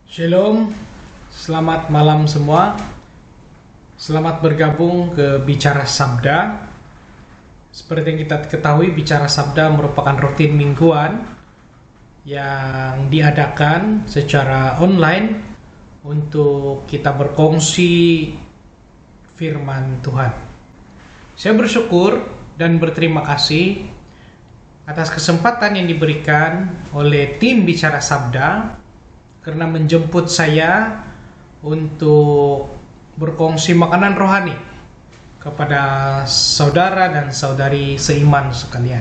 Shalom, selamat malam semua. Selamat bergabung ke Bicara Sabda. Seperti yang kita ketahui, Bicara Sabda merupakan rutin mingguan yang diadakan secara online untuk kita berkongsi firman Tuhan. Saya bersyukur dan berterima kasih atas kesempatan yang diberikan oleh tim Bicara Sabda karena menjemput saya untuk berkongsi makanan rohani kepada saudara dan saudari seiman sekalian.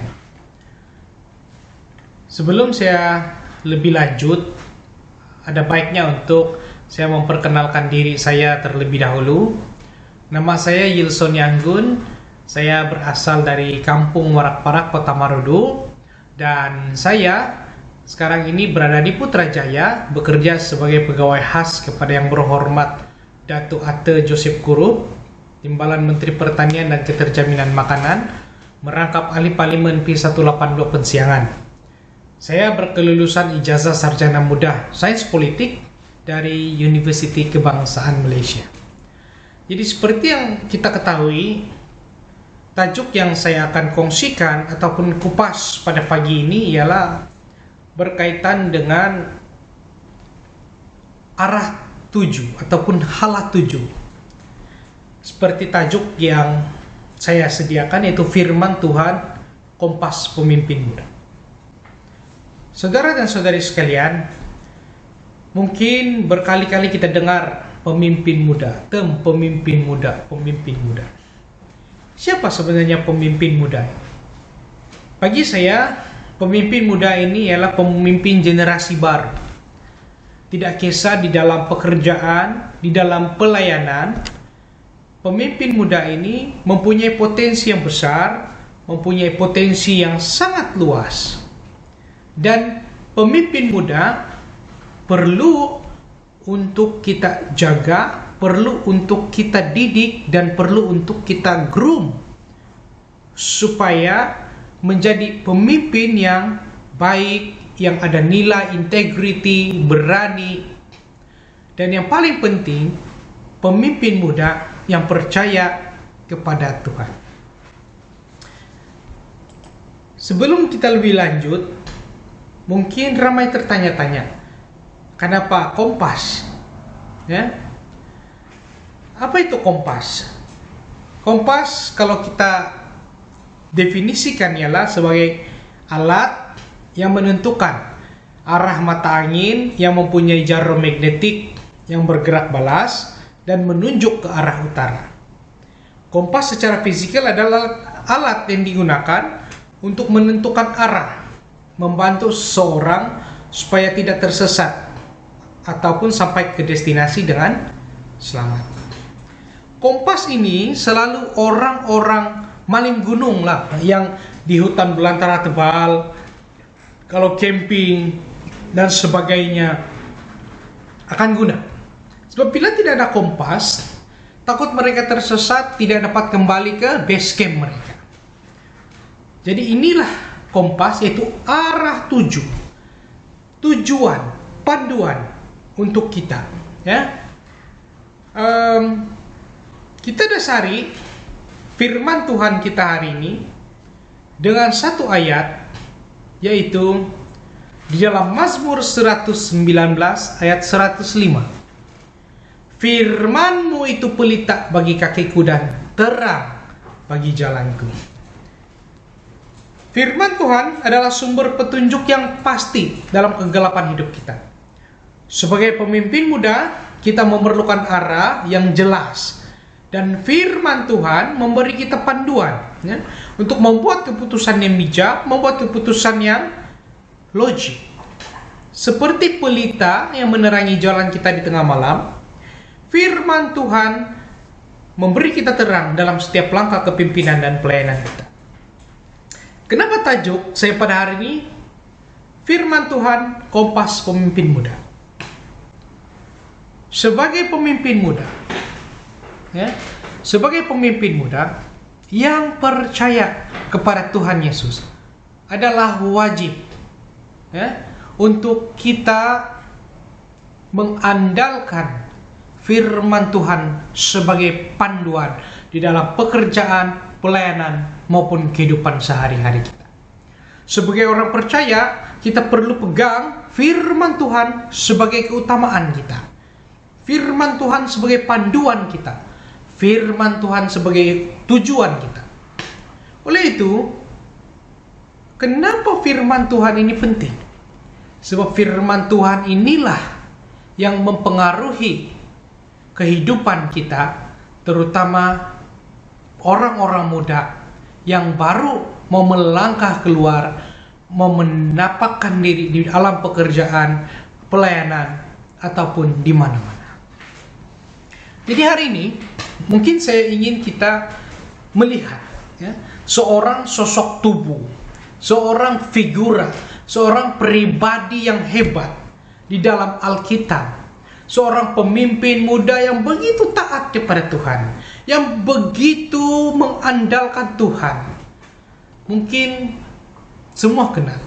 Sebelum saya lebih lanjut, ada baiknya untuk saya memperkenalkan diri saya terlebih dahulu. Nama saya Yilson Yanggun. Saya berasal dari Kampung Warak-Parak, Kota Marudu, dan saya sekarang ini berada di Putrajaya, bekerja sebagai pegawai khas kepada Yang Berhormat Datuk Ate Joseph Kurup, Timbalan Menteri Pertanian dan Keterjaminan Makanan, merangkap ahli Parlimen P182 Pensiangan. Saya berkelulusan ijazah sarjana muda Sains Politik dari Universiti Kebangsaan Malaysia. Jadi seperti yang kita ketahui, tajuk yang saya akan kongsikan ataupun kupas pada pagi ini ialah berkaitan dengan arah tuju ataupun hala tuju. Seperti tajuk yang saya sediakan, yaitu firman Tuhan Kompas Pemimpin Muda. Saudara dan saudari sekalian, mungkin berkali-kali kita dengar pemimpin muda, pemimpin muda, pemimpin muda. Siapa sebenarnya pemimpin muda? Bagi saya, pemimpin muda ini ialah pemimpin generasi baru. Tidak kisah di dalam pekerjaan, di dalam pelayanan, pemimpin muda ini mempunyai potensi yang besar, mempunyai potensi yang sangat luas. Dan pemimpin muda perlu untuk kita jaga, perlu untuk kita didik, dan perlu untuk kita groom supaya menjadi pemimpin yang baik, yang ada nilai integriti, berani, dan yang paling penting, pemimpin muda yang percaya kepada Tuhan. Sebelum kita lebih lanjut, mungkin ramai tertanya-tanya, kenapa Kompas? Ya? Apa itu Kompas? Kompas kalau kita definisikan ialah sebagai alat yang menentukan arah mata angin yang mempunyai jarum magnetik yang bergerak balas dan menunjuk ke arah utara. Kompas secara fisikal adalah alat yang digunakan untuk menentukan arah, membantu seseorang supaya tidak tersesat ataupun sampai ke destinasi dengan selamat. Kompas ini selalu orang-orang maling gunung lah, yang di hutan belantara tebal, kalau camping dan sebagainya akan guna. Sebab bila tidak ada kompas, takut mereka tersesat, tidak dapat kembali ke base camp mereka. Jadi inilah kompas, yaitu arah tuju, tujuan, panduan untuk kita. Ya, kita dasari firman Tuhan kita hari ini dengan satu ayat, yaitu di dalam Mazmur 119 ayat 105. Firman-Mu itu pelita bagi kakiku dan terang bagi jalanku. Firman Tuhan adalah sumber petunjuk yang pasti dalam kegelapan hidup kita. Sebagai pemimpin muda, kita memerlukan arah yang jelas. Dan firman Tuhan memberi kita panduan, ya, untuk membuat keputusan yang bijak, membuat keputusan yang logik. Seperti pelita yang menerangi jalan kita di tengah malam, firman Tuhan memberi kita terang dalam setiap langkah kepimpinan dan pelayanan kita. Kenapa tajuk saya pada hari ini Firman Tuhan Kompas Pemimpin Muda? Sebagai pemimpin muda, ya, sebagai pemimpin muda yang percaya kepada Tuhan Yesus, adalah wajib, ya, untuk kita mengandalkan firman Tuhan sebagai panduan di dalam pekerjaan, pelayanan, maupun kehidupan sehari-hari kita. Sebagai orang percaya, kita perlu pegang firman Tuhan sebagai keutamaan kita. Firman Tuhan sebagai panduan kita. Firman Tuhan sebagai tujuan kita. Oleh itu, kenapa firman Tuhan ini penting? Sebab firman Tuhan inilah yang mempengaruhi kehidupan kita, terutama orang-orang muda yang baru mau melangkah keluar, mau menapakkan diri di dalam pekerjaan, pelayanan, ataupun di mana-mana. Jadi hari ini, mungkin saya ingin kita melihat seorang sosok tubuh, seorang figura, seorang pribadi yang hebat di dalam Alkitab. Seorang pemimpin muda yang begitu taat kepada Tuhan, yang begitu mengandalkan Tuhan. Mungkin semua kenal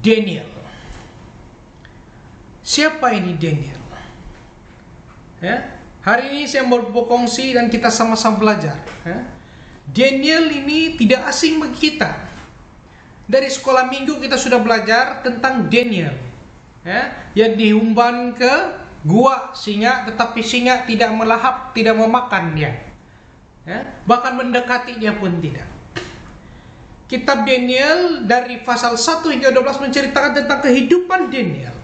Daniel. Siapa ini Daniel? Hari ini saya mau berkongsi dan kita sama-sama belajar. Daniel ini tidak asing bagi kita. Dari sekolah minggu kita sudah belajar tentang Daniel. Yang diumban ke gua singa, tetapi singa tidak melahap, tidak memakan dia. Bahkan mendekati dia pun tidak. Kitab Daniel dari pasal 1 hingga 12 menceritakan tentang kehidupan Daniel.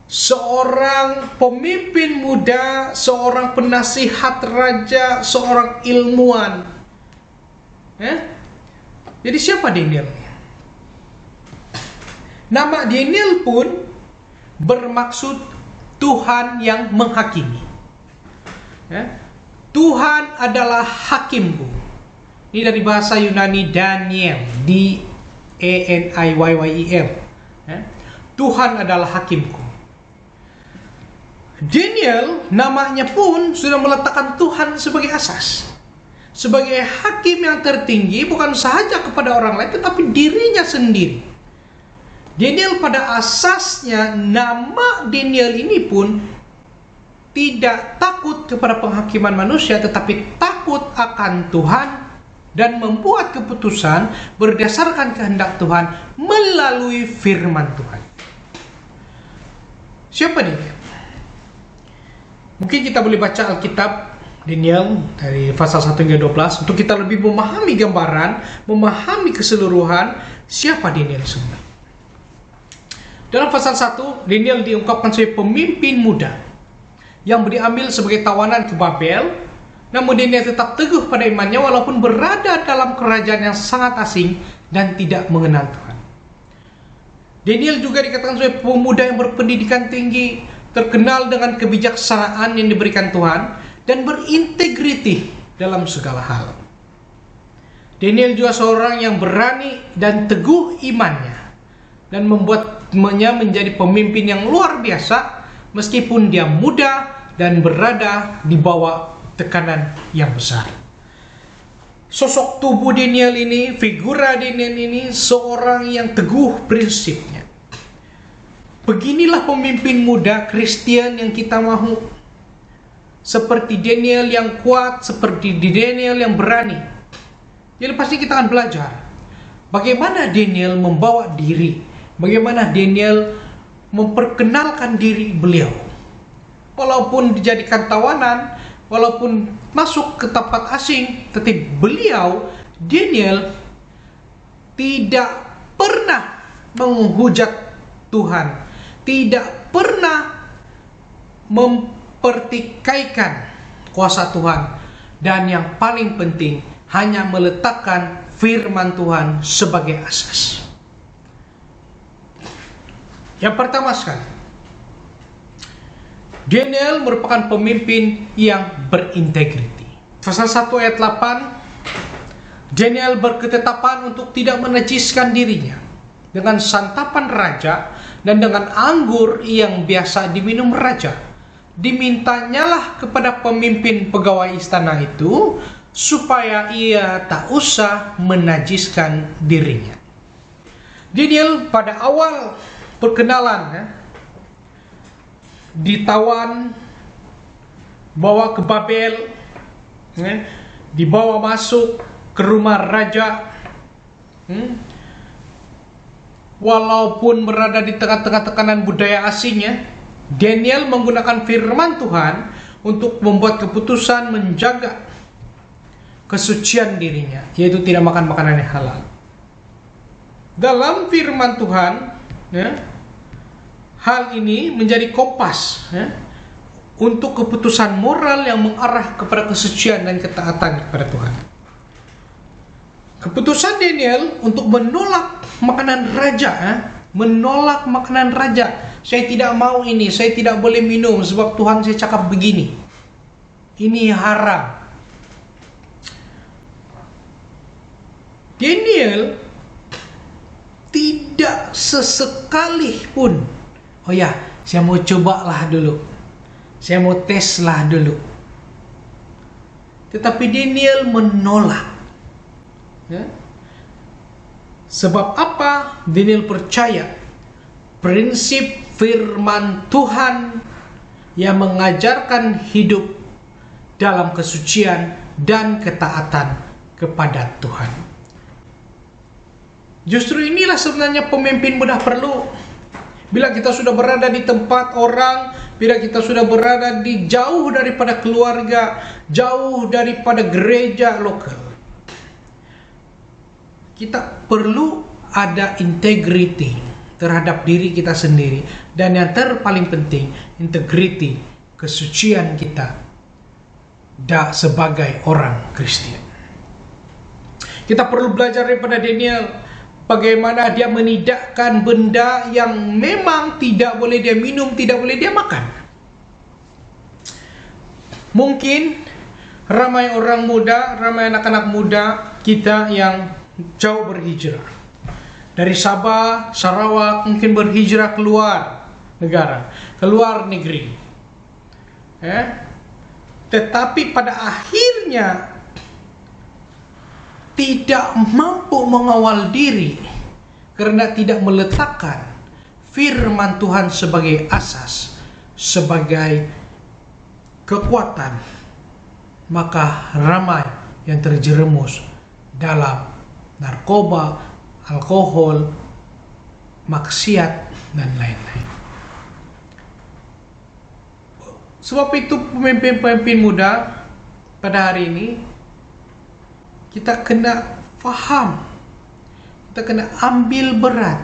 Seorang pemimpin muda, seorang penasihat raja, seorang ilmuwan. Jadi siapa Daniel? Nama Daniel pun bermaksud Tuhan yang menghakimi. Tuhan adalah hakimku. Ini dari bahasa Yunani Daniel, D-A-N-I-Y-Y-E-L. Tuhan adalah hakimku. Daniel namanya pun sudah meletakkan Tuhan sebagai asas. Sebagai hakim yang tertinggi bukan sahaja kepada orang lain tetapi dirinya sendiri. Daniel pada asasnya, nama Daniel ini pun tidak takut kepada penghakiman manusia, tetapi takut akan Tuhan dan membuat keputusan berdasarkan kehendak Tuhan melalui firman Tuhan. Siapa Daniel? Mungkin kita boleh baca Alkitab Daniel dari pasal 1 hingga 12 untuk kita lebih memahami gambaran, memahami keseluruhan siapa Daniel sebenarnya. Dalam pasal 1, Daniel diungkapkan sebagai pemimpin muda yang diambil sebagai tawanan ke Babel. Namun Daniel tetap teguh pada imannya walaupun berada dalam kerajaan yang sangat asing dan tidak mengenal Tuhan. Daniel juga dikatakan sebagai pemuda yang berpendidikan tinggi, terkenal dengan kebijaksanaan yang diberikan Tuhan, dan berintegriti dalam segala hal. Daniel juga seorang yang berani dan teguh imannya, dan membuatnya menjadi pemimpin yang luar biasa meskipun dia muda dan berada di bawah tekanan yang besar. Sosok tubuh Daniel ini, figura Daniel ini seorang yang teguh prinsipnya. Beginilah pemimpin muda Kristen yang kita mahu. Seperti Daniel yang kuat, seperti Daniel yang berani. Jadi pasti kita akan belajar bagaimana Daniel membawa diri, bagaimana Daniel memperkenalkan diri beliau. Walaupun dijadikan tawanan, walaupun masuk ke tempat asing, tetapi beliau, Daniel, tidak pernah menghujat Tuhan, tidak pernah mempertikaikan kuasa Tuhan, dan yang paling penting, hanya meletakkan firman Tuhan sebagai asas. Yang pertama sekali, Daniel merupakan pemimpin yang berintegriti. Pasal 1 ayat 8, Daniel berketetapan untuk tidak menajiskan dirinya dengan santapan raja dan dengan anggur yang biasa diminum raja. Dimintanyalah kepada pemimpin pegawai istana itu supaya ia tak usah menajiskan dirinya. Daniel pada awal perkenalan, ya. Ditawan, bawa ke Babel, ya. Dibawa masuk ke rumah raja. Walaupun berada di tengah-tengah tekanan budaya asingnya, Daniel menggunakan firman Tuhan untuk membuat keputusan menjaga kesucian dirinya, yaitu tidak makan makanan yang halal. Dalam firman Tuhan, ya, hal ini menjadi kompas, ya, untuk keputusan moral yang mengarah kepada kesucian dan ketaatan kepada Tuhan. Keputusan Daniel untuk menolak makanan raja, menolak makanan raja. Saya tidak mau ini, saya tidak boleh minum sebab Tuhan saya cakap begini. Ini haram. Daniel tidak sesekali pun, oh ya, saya mau cobalah dulu, saya mau teslah dulu. Tetapi Daniel menolak. Ya. Sebab apa? Daniel percaya prinsip firman Tuhan yang mengajarkan hidup dalam kesucian dan ketaatan kepada Tuhan. Justru inilah sebenarnya pemimpin muda perlu. Bila kita sudah berada di tempat orang, bila kita sudah berada di jauh daripada keluarga, jauh daripada gereja lokal, kita perlu ada integriti terhadap diri kita sendiri, dan yang terpaling penting, integriti kesucian kita sebagai orang Kristen. Kita perlu belajar daripada Daniel bagaimana dia menidakkan benda yang memang tidak boleh dia minum, tidak boleh dia makan. Mungkin ramai orang muda, ramai anak-anak muda kita yang jauh berhijrah dari Sabah, Sarawak, mungkin berhijrah keluar negara, keluar negeri, tetapi pada akhirnya tidak mampu mengawal diri karena tidak meletakkan firman Tuhan sebagai asas, sebagai kekuatan, maka ramai yang terjerumus dalam narkoba, alkohol, maksiat, dan lain-lain. Sebab itu pemimpin-pemimpin muda pada hari ini, kita kena faham, kita kena ambil berat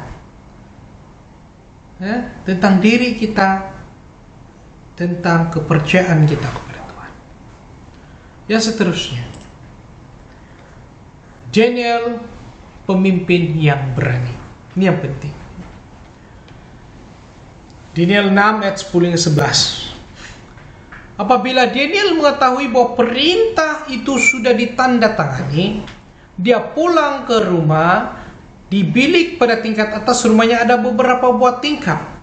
tentang diri kita, tentang kepercayaan kita kepada Tuhan. Yang seterusnya, Daniel, pemimpin yang berani. Ini yang penting. Daniel 6 ayat 10 hingga 11. Apabila Daniel mengetahui bahwa perintah itu sudah ditandatangani, dia pulang ke rumah. Di bilik pada tingkat atas rumahnya ada beberapa buah tingkap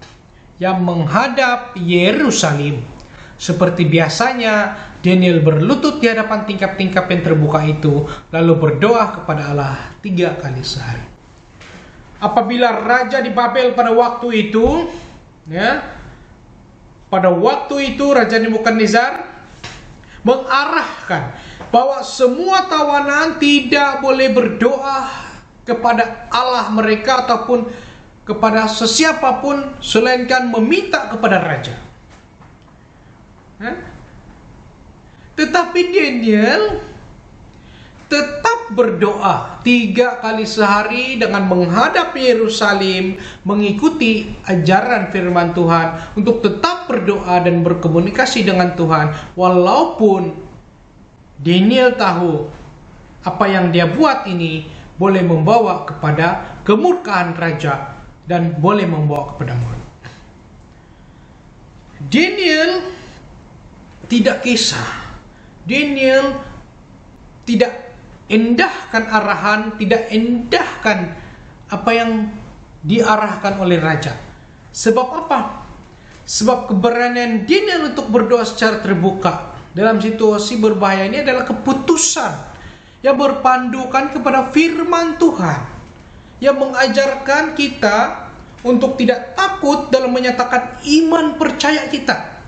yang menghadap Yerusalem. Seperti biasanya, Daniel berlutut di hadapan tingkap-tingkap yang terbuka itu, lalu berdoa kepada Allah 3 kali sehari. Apabila raja di Babel pada waktu itu, Raja Nebukadnezar mengarahkan bahwa semua tawanan tidak boleh berdoa kepada Allah mereka ataupun kepada sesiapapun selainkan meminta kepada raja. Tetapi Daniel tetap berdoa 3 kali sehari dengan menghadap Yerusalem, mengikuti ajaran firman Tuhan untuk tetap berdoa dan berkomunikasi dengan Tuhan, walaupun Daniel tahu apa yang dia buat ini boleh membawa kepada kemurkaan raja dan boleh membawa kepada maut. Daniel tidak kisah. Daniel tidak endahkan arahan, tidak endahkan apa yang diarahkan oleh raja. Sebab apa? Sebab keberanian Daniel untuk berdoa secara terbuka dalam situasi berbahaya ini adalah keputusan yang berpandukan kepada firman Tuhan, yang mengajarkan kita untuk tidak takut dalam menyatakan iman percaya kita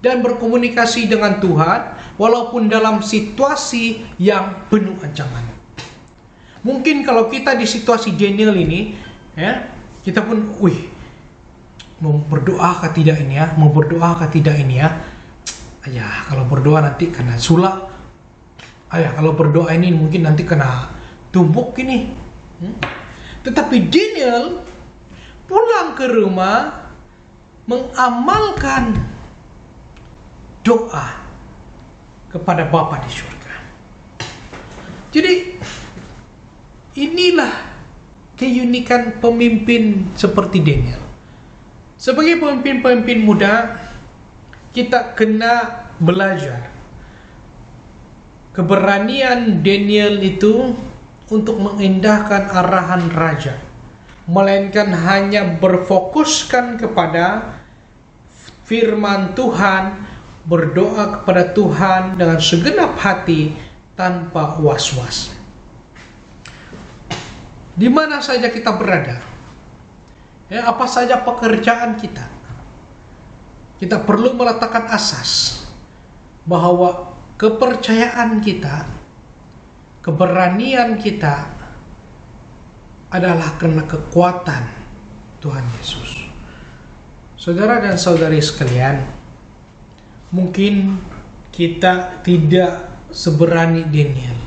dan berkomunikasi dengan Tuhan walaupun dalam situasi yang penuh ancaman. Mungkin kalau kita di situasi Daniel ini, ya, kita pun, mau berdoa kah tidak ini ya, mau berdoa kah tidak ini ya. Ya, kalau berdoa nanti kena sulap. Kalau berdoa ini mungkin nanti kena tumbuk ini. Tetapi Daniel pulang ke rumah mengamalkan doa kepada Bapa di surga. Jadi inilah keunikan pemimpin seperti Daniel. Sebagai pemimpin-pemimpin muda, kita kena belajar keberanian Daniel itu untuk mengindahkan arahan raja, melainkan hanya berfokuskan kepada firman Tuhan, berdoa kepada Tuhan dengan segenap hati tanpa was-was. Di mana saja kita berada, ya, apa saja pekerjaan kita, kita perlu meletakkan asas bahwa kepercayaan kita, keberanian kita adalah karena kekuatan Tuhan Yesus. Saudara dan saudari sekalian, mungkin kita tidak seberani Daniel.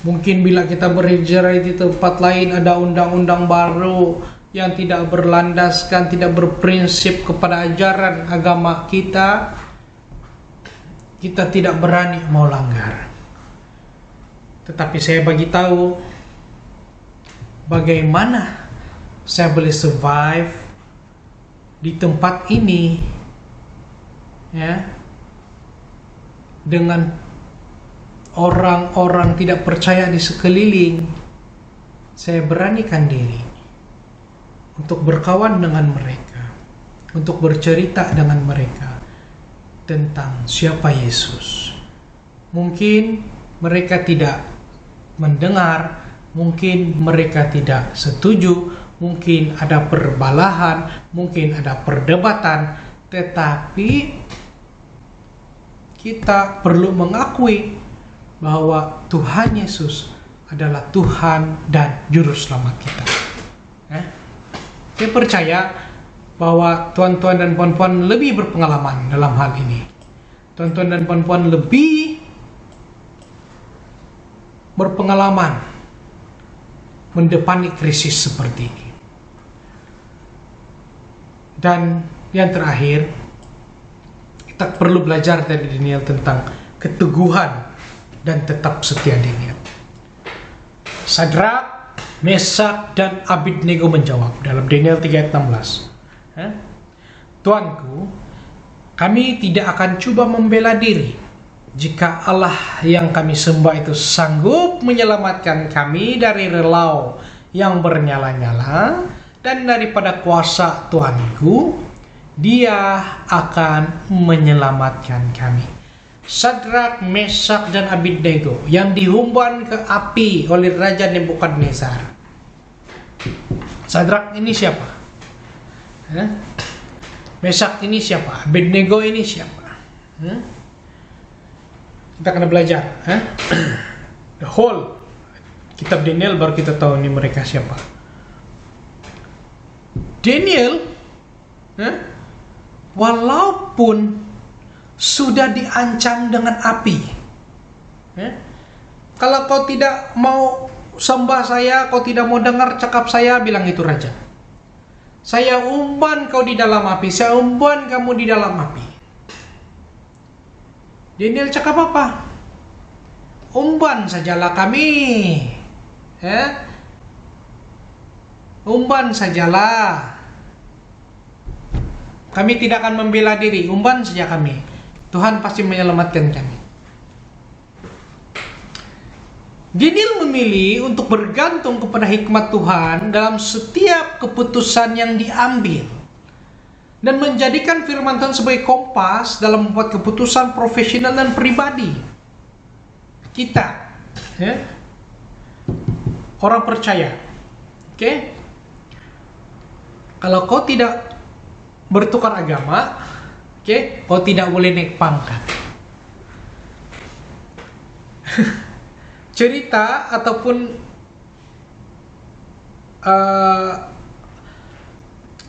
Mungkin bila kita berhijrah di tempat lain ada undang-undang baru yang tidak berlandaskan, tidak berprinsip kepada ajaran agama kita, kita tidak berani mau langgar. Tetapi saya bagi tahu bagaimana saya boleh survive di tempat ini, ya, dengan orang-orang tidak percaya di sekeliling. Saya beranikan diri untuk berkawan dengan mereka, untuk bercerita dengan mereka tentang siapa Yesus. Mungkin mereka tidak mendengar, mungkin mereka tidak setuju, mungkin ada perbalahan, mungkin ada perdebatan, tetapi kita perlu mengakui bahwa Tuhan Yesus adalah Tuhan dan Juru Selamat kita. Saya percaya bahwa tuan-tuan dan puan-puan lebih berpengalaman dalam hal ini. Tuan-tuan dan puan-puan lebih berpengalaman mendepani krisis seperti ini. Dan yang terakhir, kita perlu belajar dari Daniel tentang keteguhan dan tetap setia Daniel. Sadrak, Mesak, dan Abednego menjawab dalam Daniel 3 ayat 16. Tuanku, kami tidak akan coba membela diri jika Allah yang kami sembah itu sanggup menyelamatkan kami dari relau yang bernyala-nyala dan daripada kuasa Tuanku, Dia akan menyelamatkan kami. Sadrak, Mesak, dan Abednego yang dihumban ke api oleh Raja Nebukadnezar. Sadrak ini siapa? Mesak ini siapa? Abednego ini siapa? Kita kena belajar. The whole kitab Daniel baru kita tahu ini mereka siapa. Daniel, walaupun sudah diancam dengan api, kalau kau tidak mau sembah saya, kau tidak mau dengar cakap saya, bilang itu raja, saya umban kau di dalam api, saya umban kamu di dalam api. Daniel cakap apa? Umban sajalah kami, umban sajalah, kami tidak akan membela diri, umban saja kami, Tuhan pasti menyelamatkan kami. Daniel memilih untuk bergantung kepada hikmat Tuhan dalam setiap keputusan yang diambil dan menjadikan firman Tuhan sebagai kompas dalam membuat keputusan profesional dan pribadi kita, orang percaya. Kalau kau tidak bertukar agama, oke, kau tidak boleh naik pangkat. Cerita ataupun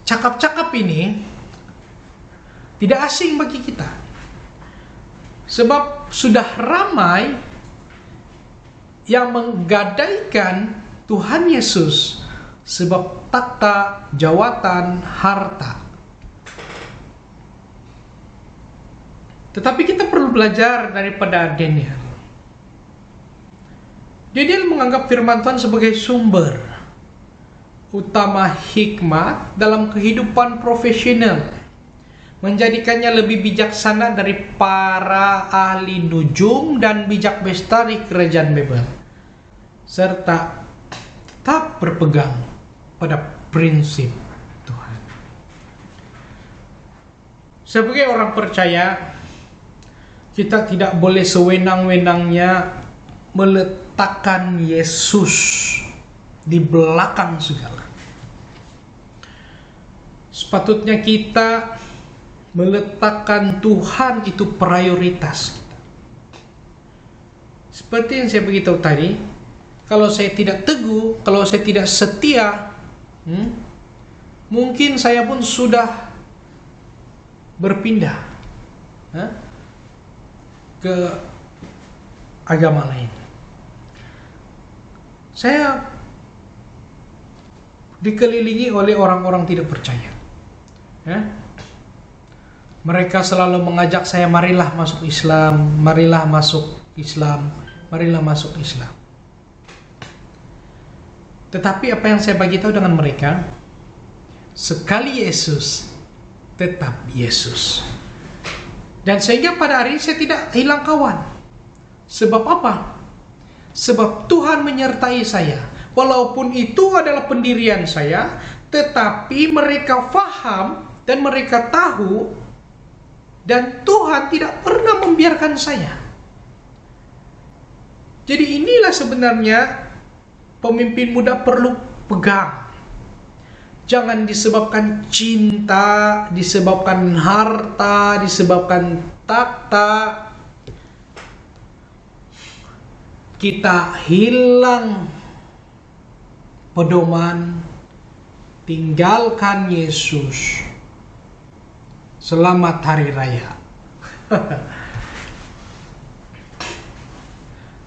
cakap-cakap ini tidak asing bagi kita, sebab sudah ramai yang menggadaikan Tuhan Yesus sebab takhta, jawatan, harta. Tetapi kita perlu belajar daripada Daniel. Daniel menganggap firman Tuhan sebagai sumber utama hikmat dalam kehidupan profesional, menjadikannya lebih bijaksana dari para ahli nujum dan bijak bestari kerajaan Babel, serta tetap berpegang pada prinsip Tuhan. Sebagai orang percaya, kita tidak boleh sewenang-wenangnya meletakkan Yesus di belakang segala. Sepatutnya kita meletakkan Tuhan itu prioritas kita. Seperti yang saya beritahu tadi, kalau saya tidak teguh, kalau saya tidak setia, mungkin saya pun sudah berpindah ke agama lain. Saya dikelilingi oleh orang-orang tidak percaya. Mereka selalu mengajak saya, marilah masuk Islam, marilah masuk Islam, marilah masuk Islam. Tetapi apa yang saya bagi tahu dengan mereka, sekali Yesus, tetap Yesus. Dan sehingga pada hari ini saya tidak hilang kawan. Sebab apa? Sebab Tuhan menyertai saya. Walaupun itu adalah pendirian saya, tetapi mereka faham dan mereka tahu, dan Tuhan tidak pernah membiarkan saya. Jadi inilah sebenarnya pemimpin muda perlu pegang. Jangan disebabkan cinta, disebabkan harta, disebabkan takhta, kita hilang pedoman, tinggalkan Yesus. Selamat Hari Raya.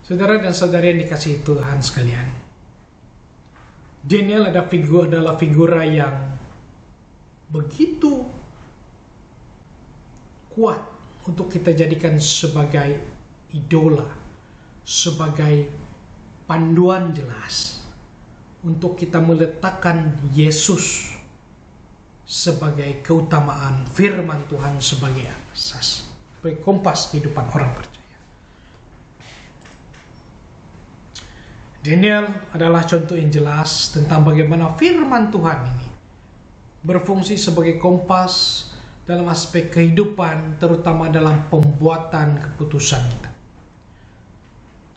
Saudara dan saudari yang dikasihi Tuhan sekalian, Daniel adalah figura yang begitu kuat untuk kita jadikan sebagai idola, sebagai panduan jelas untuk kita meletakkan Yesus sebagai keutamaan firman Tuhan sebagai asas, sebagai kompas kehidupan orang percaya. Daniel adalah contoh yang jelas tentang bagaimana firman Tuhan ini berfungsi sebagai kompas dalam aspek kehidupan, terutama dalam pembuatan keputusan kita.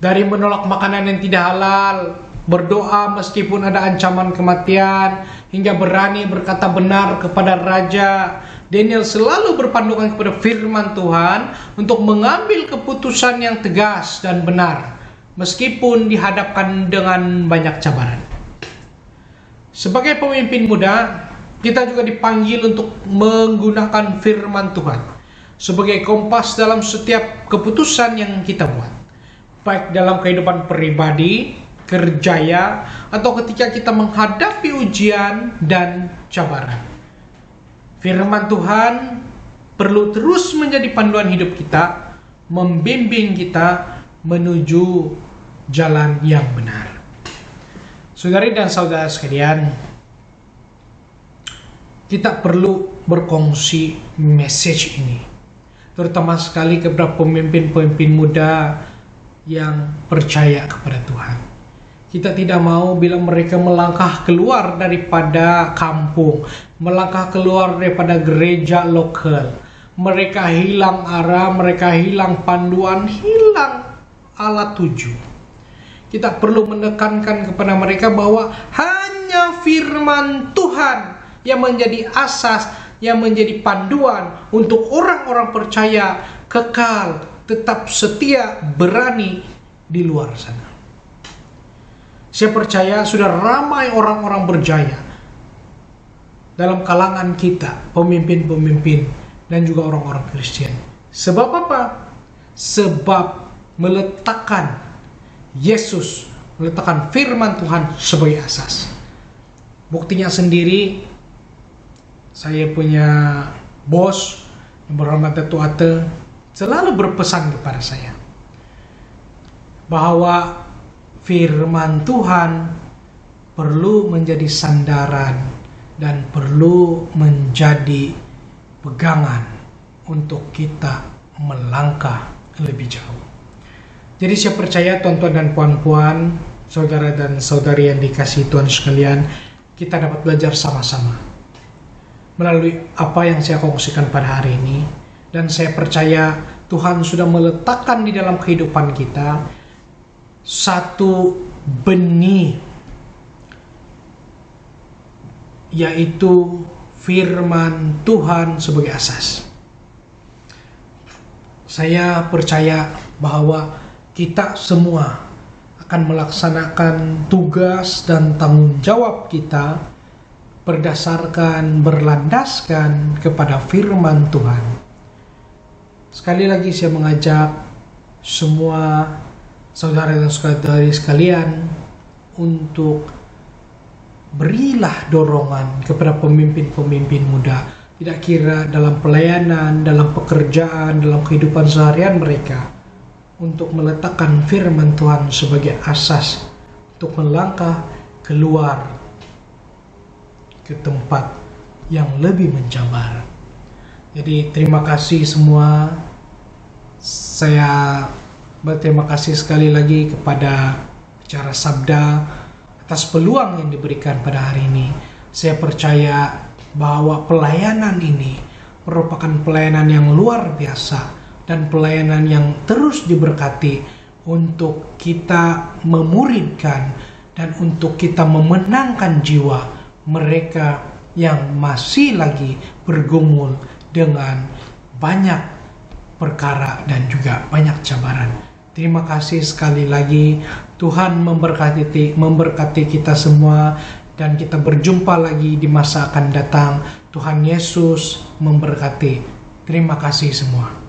Dari menolak makanan yang tidak halal, berdoa meskipun ada ancaman kematian, hingga berani berkata benar kepada raja, Daniel selalu berpandukan kepada firman Tuhan untuk mengambil keputusan yang tegas dan benar, meskipun dihadapkan dengan banyak cabaran. Sebagai pemimpin muda, kita juga dipanggil untuk menggunakan firman Tuhan sebagai kompas dalam setiap keputusan yang kita buat, baik dalam kehidupan pribadi, kerjaya, atau ketika kita menghadapi ujian dan cabaran. Firman Tuhan perlu terus menjadi panduan hidup kita, membimbing kita menuju jalan yang benar. Saudari dan saudara sekalian, kita perlu berkongsi message ini, terutama sekali kepada pemimpin-pemimpin muda yang percaya kepada Tuhan. Kita tidak mau bila mereka melangkah keluar daripada kampung, melangkah keluar daripada gereja lokal, mereka hilang arah, mereka hilang panduan, hilang alat tuju. Kita perlu menekankan kepada mereka bahwa hanya firman Tuhan yang menjadi asas, yang menjadi panduan untuk orang-orang percaya kekal, tetap setia, berani di luar sana. Saya percaya sudah ramai orang-orang berjaya dalam kalangan kita, pemimpin-pemimpin dan juga orang-orang Kristen. Sebab apa? Sebab meletakkan Yesus, meletakkan firman Tuhan sebagai asas. Buktinya sendiri, saya punya bos yang bernama Datu Ate selalu berpesan kepada saya bahwa firman Tuhan perlu menjadi sandaran dan perlu menjadi pegangan untuk kita melangkah lebih jauh. Jadi saya percaya tuan-tuan dan puan-puan, saudara dan saudari yang dikasihi Tuhan sekalian, kita dapat belajar sama-sama melalui apa yang saya kongsikan pada hari ini. Dan saya percaya Tuhan sudah meletakkan di dalam kehidupan kita satu benih, yaitu firman Tuhan sebagai asas. Saya percaya bahwa kita semua akan melaksanakan tugas dan tanggung jawab kita berlandaskan kepada firman Tuhan. Sekali lagi saya mengajak semua saudara dan saudari sekalian untuk berilah dorongan kepada pemimpin-pemimpin muda, tidak kira dalam pelayanan, dalam pekerjaan, dalam kehidupan seharian mereka, untuk meletakkan firman Tuhan sebagai asas untuk melangkah keluar ke tempat yang lebih menjabar. Jadi terima kasih semua. Saya berterima kasih sekali lagi kepada Bicara Sabda atas peluang yang diberikan pada hari ini. Saya percaya bahwa pelayanan ini merupakan pelayanan yang luar biasa dan pelayanan yang terus diberkati untuk kita memuridkan dan untuk kita memenangkan jiwa mereka yang masih lagi bergumul dengan banyak perkara dan juga banyak cabaran. Terima kasih sekali lagi. Tuhan memberkati kita semua, dan kita berjumpa lagi di masa akan datang. Tuhan Yesus memberkati. Terima kasih semua.